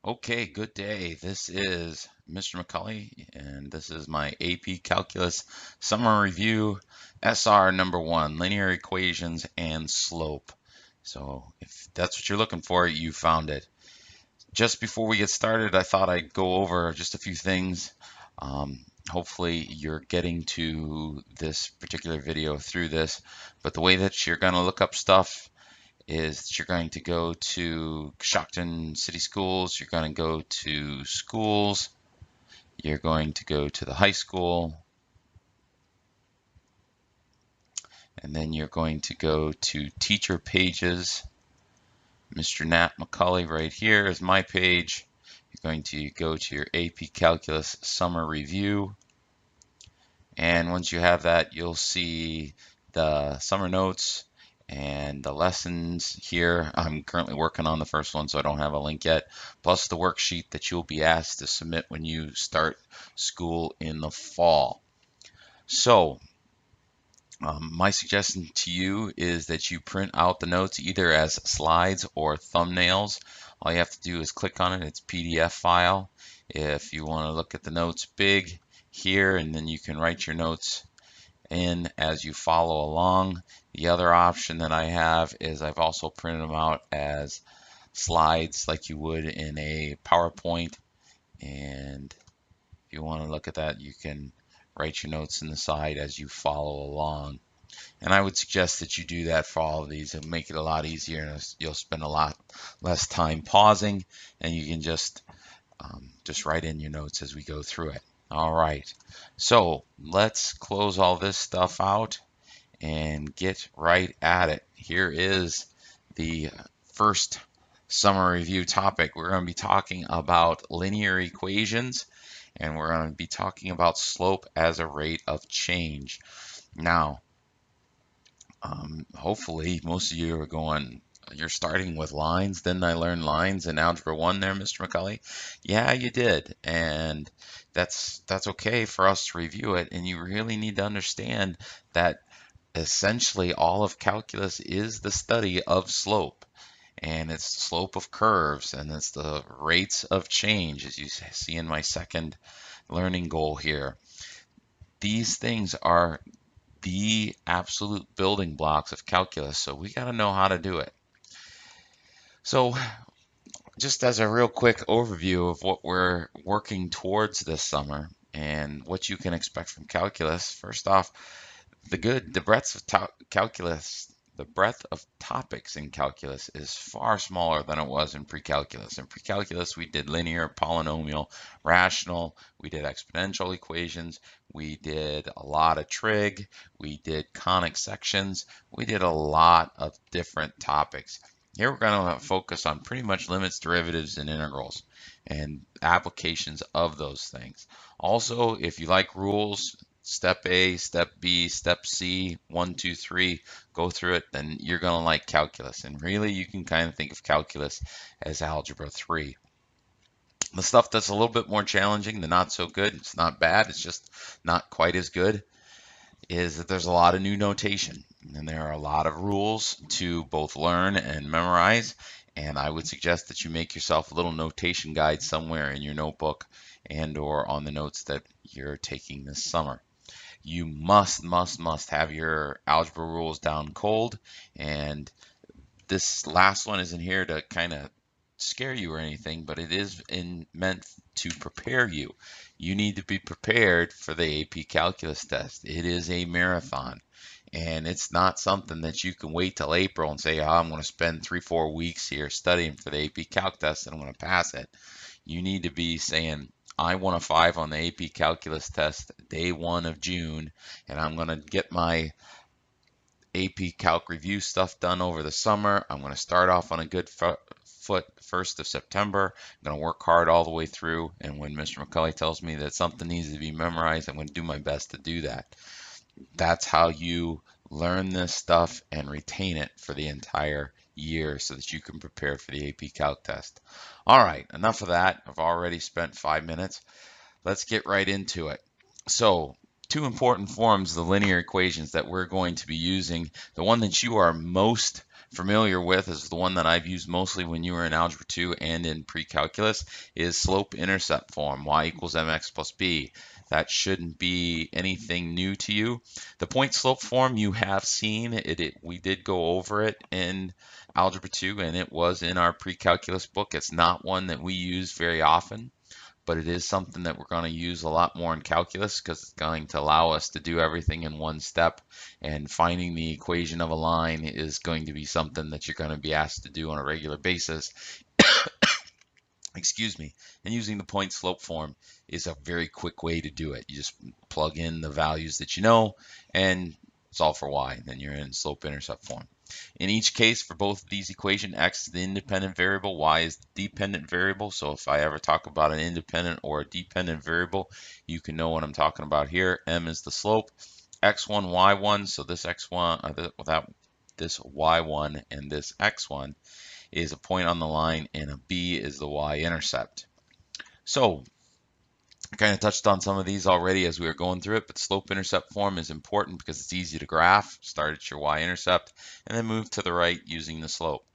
Okay, good day. This is Mr. McCully, and this is my AP Calculus Summer Review, SR #1, Linear Equations and Slope. So if that's what you're looking for, you found it. Just before we get started, I thought I'd go over just a few things. Hopefully you're getting to this particular video through this, but the way that you're going to look up stuff is that you're going to go to Coshocton City Schools, you're going to go to schools, you're going to go to the high school, and then you're going to go to teacher pages. Mr. Nat McCully right here is my page. You're going to go to your AP Calculus Summer Review. And once you have that, you'll see the summer notes and the lessons here. I'm currently working on the first one, so I don't have a link yet, plus the worksheet that you'll be asked to submit when you start school in the fall. So my suggestion to you is that you print out the notes either as slides or thumbnails. All you have to do is click on it. It's PDF file. If you want to look at the notes big here, and then you can write your notes in as you follow along. The other option that I have is I've also printed them out as slides like you would in a PowerPoint. And if you want to look at that, you can write your notes in the side as you follow along. And I would suggest that you do that for all of these. It'll make it a lot easier, and you'll spend a lot less time pausing, and you can just write in your notes as we go through it. All right, so let's close all this stuff out and get right at it. Here is the first summer review topic. We're going to be talking about linear equations, and we're going to be talking about slope as a rate of change. Now, hopefully most of you are going, you're starting with lines. Didn't I learn lines in Algebra 1 there, Mr. McCully? Yeah, you did. And that's okay for us to review it. And you really need to understand that essentially all of calculus is the study of slope. And it's the slope of curves, and it's the rates of change, as you see in my second learning goal here. These things are the absolute building blocks of calculus, so we got to know how to do it. So just as a real quick overview of what we're working towards this summer and what you can expect from calculus, first off, the breadth of calculus, the breadth of topics in calculus is far smaller than it was in pre-calculus. In pre-calculus, we did linear, polynomial, rational, we did exponential equations, we did a lot of trig, we did conic sections, we did a lot of different topics. Here we're going to focus on pretty much limits, derivatives, and integrals and applications of those things. Also, if you like rules, step A, step B, step C, 1, 2, 3, go through it, then you're going to like calculus. And really, you can kind of think of calculus as algebra 3. The stuff that's a little bit more challenging, the not so good, it's not bad, it's just not quite as good, is that there's a lot of new notation. And there are a lot of rules to both learn and memorize. And I would suggest that you make yourself a little notation guide somewhere in your notebook and or on the notes that you're taking this summer. You must have your algebra rules down cold, and this last one isn't here to kind of scare you or anything, but it is meant to prepare you. You need to be prepared for the AP Calculus test. It is a marathon, and it's not something that you can wait till April and say, oh, I'm going to spend 3-4 weeks here studying for the AP Calc test and I'm going to pass it. You need to be saying, I want a 5 on the AP Calculus test day 1 of June, and I'm going to get my AP Calc review stuff done over the summer. I'm going to start off on a good foot 1st of September. I'm going to work hard all the way through, and when Mr. McCully tells me that something needs to be memorized, I'm going to do my best to do that. That's how you learn this stuff and retain it for the entire year so that you can prepare for the AP Calc test. All right, enough of that. I've already spent 5 minutes. Let's get right into it. So, two important forms of the linear equations that we're going to be using. The one that you are most familiar with is the one that I've used mostly when you were in Algebra 2 and in pre-calculus is slope-intercept form, y equals mx plus b. That shouldn't be anything new to you. The point-slope form you have seen, we did go over it in Algebra 2 and it was in our pre-calculus book. It's not one that we use very often, but it is something that we're going to use a lot more in calculus because it's going to allow us to do everything in one step, and finding the equation of a line is going to be something that you're going to be asked to do on a regular basis. Excuse me. And using the point slope form is a very quick way to do it. You just plug in the values that you know and solve for y, then you're in slope intercept form. In each case, for both of these equations, x is the independent variable, y is the dependent variable. So if I ever talk about an independent or a dependent variable, you can know what I'm talking about here. M is the slope, x1, y1. So this x1, without this y1 and this x1 is a point on the line, and a b is the y-intercept. So I kind of touched on some of these already as we were going through it, but slope-intercept form is important because it's easy to graph. Start at your y-intercept and then move to the right using the slope.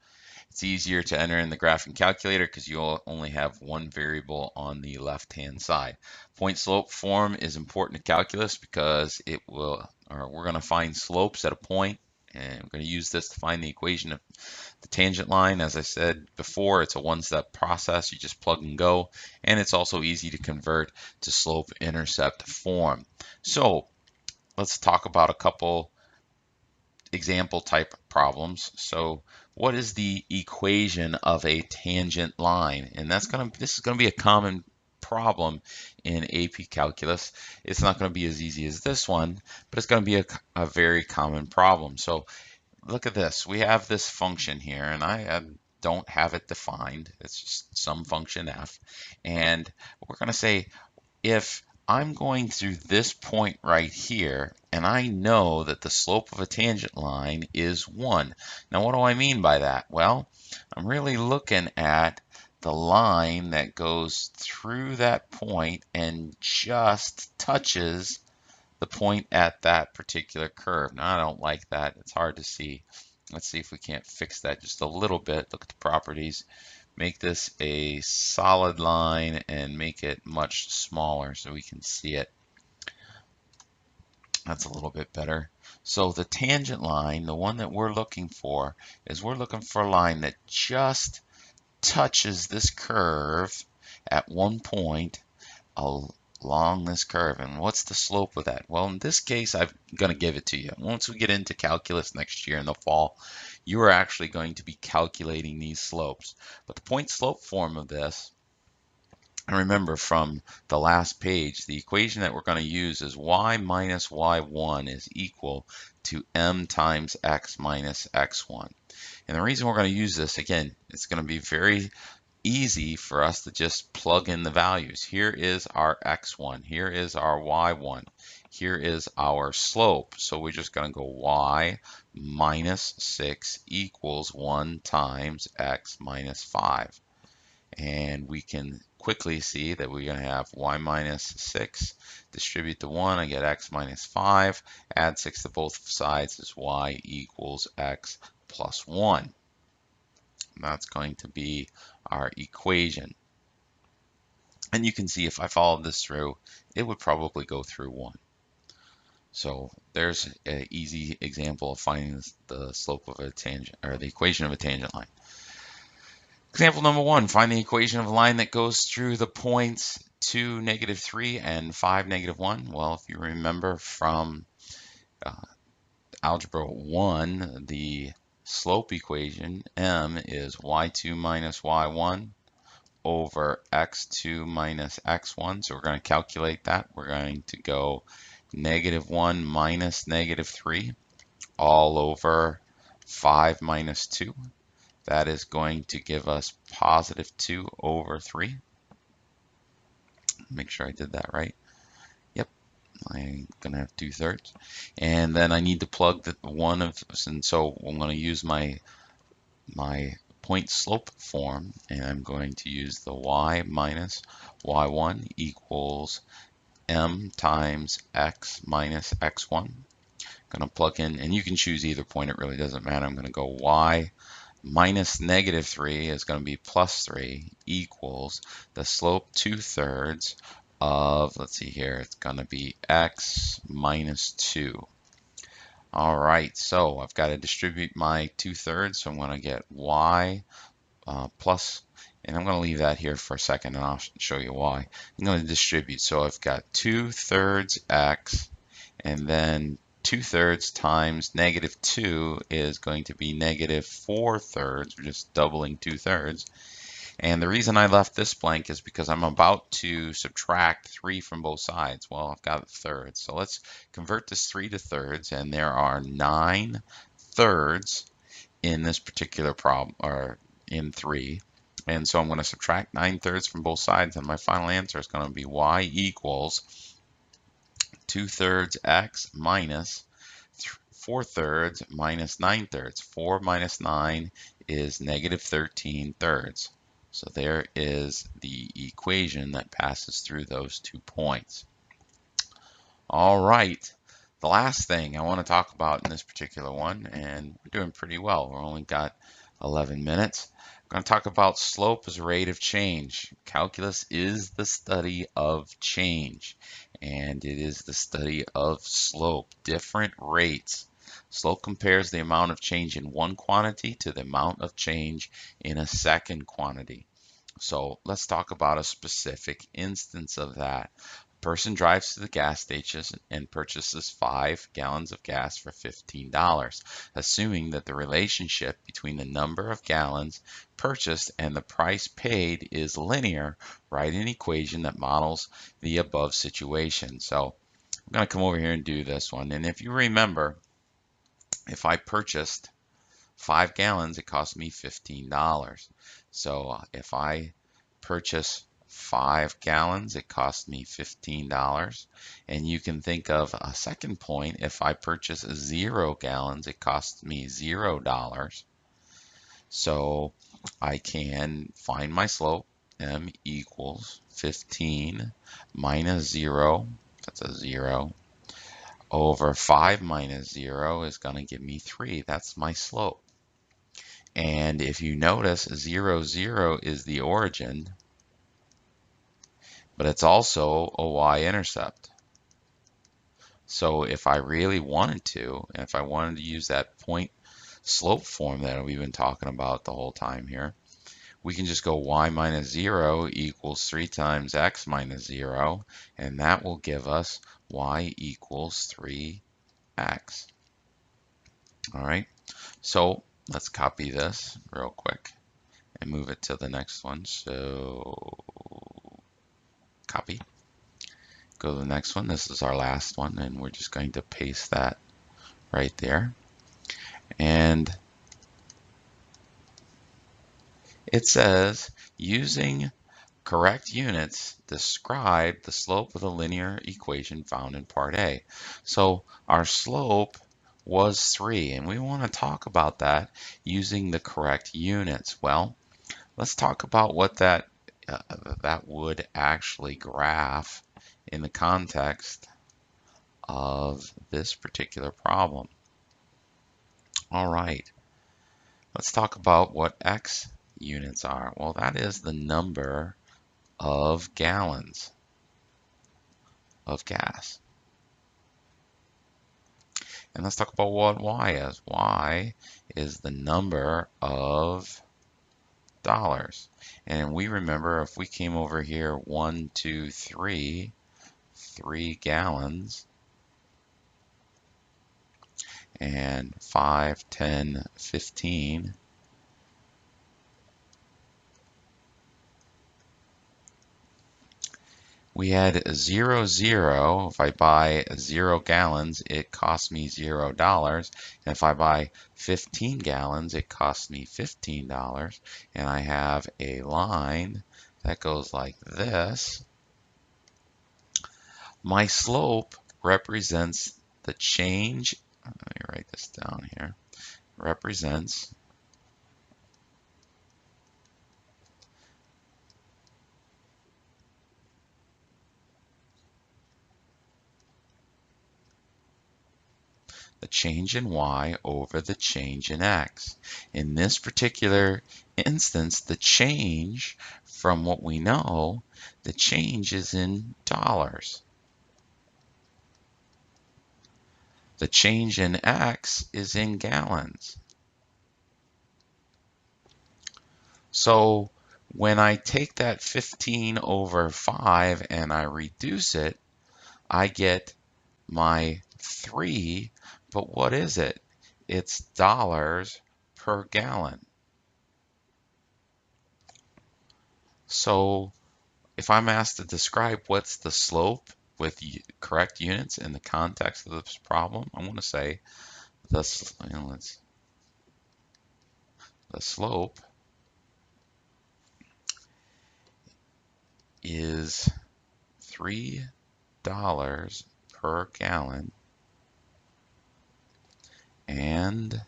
It's easier to enter in the graphing calculator because you only have one variable on the left-hand side. Point slope form is important to calculus because we're going to find slopes at a point, and we're going to use this to find the equation of the tangent line. As I said before, it's a one-step process. You just plug and go, and it's also easy to convert to slope-intercept form. So let's talk about a couple example type problems. So what is the equation of a tangent line? And this is going to be a common problem in AP Calculus. It's not going to be as easy as this one, but it's going to be a very common problem. So look at this. We have this function here, and I don't have it defined. It's just some function f. And we're going to say if I'm going through this point right here, and I know that the slope of a tangent line is 1. Now, what do I mean by that? Well, I'm really looking at the line that goes through that point and just touches the point at that particular curve. Now, I don't like that. It's hard to see. Let's see if we can't fix that just a little bit. Look at the properties. Make this a solid line and make it much smaller so we can see it. That's a little bit better. So the tangent line, the one that we're looking for, is we're looking for a line that just touches this curve at one point along this curve. And what's the slope of that? Well, in this case, I'm going to give it to you. Once we get into calculus next year in the fall, you are actually going to be calculating these slopes. But the point slope form of this, and remember from the last page, the equation that we're going to use is y minus y1 is equal to m times x minus x1. And the reason we're going to use this, again, it's going to be very easy for us to just plug in the values. Here is our x1, here is our y1, here is our slope. So we're just going to go y minus 6 equals 1 times x minus 5. And we can quickly see that we're going to have y minus 6, distribute the 1, I get x minus 5, add 6 to both sides is y equals x plus 1. That's going to be our equation. And you can see if I followed this through, it would probably go through 1. So there's an easy example of finding the slope of a tangent, or the equation of a tangent line. Example number 1, find the equation of a line that goes through the points 2, -3 and 5, -1. Well, if you remember from Algebra 1, the slope equation, m is y2 minus y1 over x2 minus x1. So we're going to calculate that. We're going to go -1 minus -3 all over 5 minus 2. That is going to give us +2 over 3. Make sure I did that right. Yep, I'm going to have 2/3. And then I need to plug the one of, and so I'm going to use my point slope form, and I'm going to use the y minus y1 equals m times x minus x1. I'm going to plug in, and you can choose either point. It really doesn't matter. I'm going to go y minus negative 3 is going to be plus 3 equals the slope 2/3 of, let's see here, it's going to be x minus 2. All right, so I've got to distribute my 2/3, so I'm going to get y plus, and I'm going to leave that here for a second and I'll show you why. I'm going to distribute, so I've got 2/3 x, and then 2/3 times negative 2 is going to be negative 4/3. We're just doubling 2/3. And the reason I left this blank is because I'm about to subtract 3 from both sides. Well, I've got thirds. So let's convert this 3 to thirds, and there are 9 thirds in this particular problem, or in 3. And so I'm going to subtract 9 thirds from both sides, and my final answer is going to be y equals 2/3 x minus 4/3 minus 9/3. 4 minus 9 is negative 13/3. So there is the equation that passes through those 2 points. All right, the last thing I want to talk about in this particular one, and we're doing pretty well. We've only got 11 minutes. I'm going to talk about slope as a rate of change. Calculus is the study of change, and it is the study of slope, different rates. Slope compares the amount of change in one quantity to the amount of change in a second quantity. So let's talk about a specific instance of that. Person drives to the gas station and purchases 5 gallons of gas for $15, assuming that the relationship between the number of gallons purchased and the price paid is linear. Write an equation that models the above situation. So I'm going to come over here and do this one. And if you remember, if I purchased 5 gallons, it cost me $15. So if I purchase 5 gallons, it cost me $15. And you can think of a second point, if I purchase 0 gallons, it costs me $0. So I can find my slope. M equals 15 minus 0, that's a 0, over 5 minus 0 is going to give me 3. That's my slope. And if you notice, 0, 0 is the origin, but it's also a y-intercept. So if I really wanted to, if I wanted to use that point slope form that we've been talking about the whole time here, we can just go y minus 0 equals 3 times x minus 0, and that will give us y equals 3x. All right, so let's copy this real quick and move it to the next one. So copy, go to the next one. This is our last one, and we're just going to paste that right there. And it says, using correct units, describe the slope of the linear equation found in part A. So our slope was 3, and we want to talk about that using the correct units. Well, let's talk about what that would actually graph in the context of this particular problem. All right, let's talk about what x units are. Well, that is the number of gallons of gas. And let's talk about what y is. Y is the number of dollars. And we remember, if we came over here, 1, 2, 3, 3 gallons, and 5, 10, 15, we had 0, 0. If I buy 0 gallons, it costs me $0. And if I buy 15 gallons, it costs me $15. And I have a line that goes like this. My slope represents the change. Let me write this down here. Represents the change in y over the change in x. In this particular instance, the change from what we know, the change is in dollars. The change in x is in gallons. So when I take that 15 over 5 and I reduce it, I get my 3, but what is it? It's dollars per gallon. So if I'm asked to describe what's the slope with correct units in the context of this problem, I'm going to say the slope is $3 per gallon and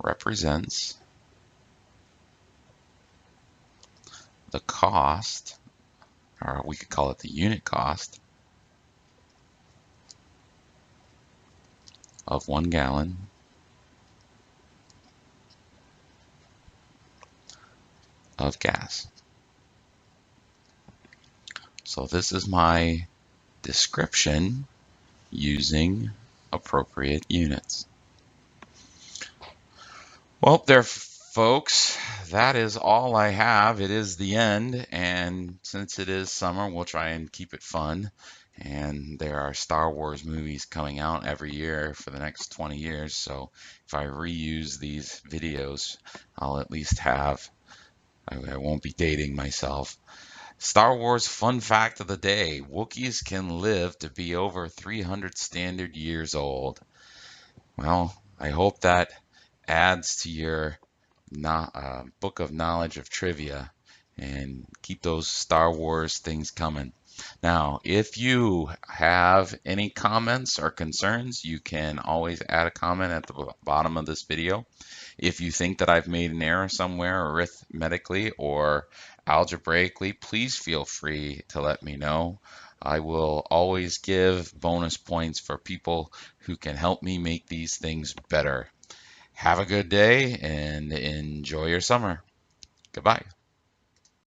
represents the cost, or we could call it the unit cost, of 1 gallon of gas. So this is my description using appropriate units. Well, there, folks, that is all I have. It is the end, and since it is summer, we'll try and keep it fun. And there are Star Wars movies coming out every year for the next 20 years, so if I reuse these videos, I'll at least have, I won't be dating myself. Star Wars fun fact of the day: Wookiees can live to be over 300 standard years old. Well, I hope that adds to your book of knowledge of trivia, and keep those Star Wars things coming. Now, if you have any comments or concerns, you can always add a comment at the bottom of this video. If you think that I've made an error somewhere arithmetically or algebraically, please feel free to let me know. I will always give bonus points for people who can help me make these things better. Have a good day and enjoy your summer. Goodbye.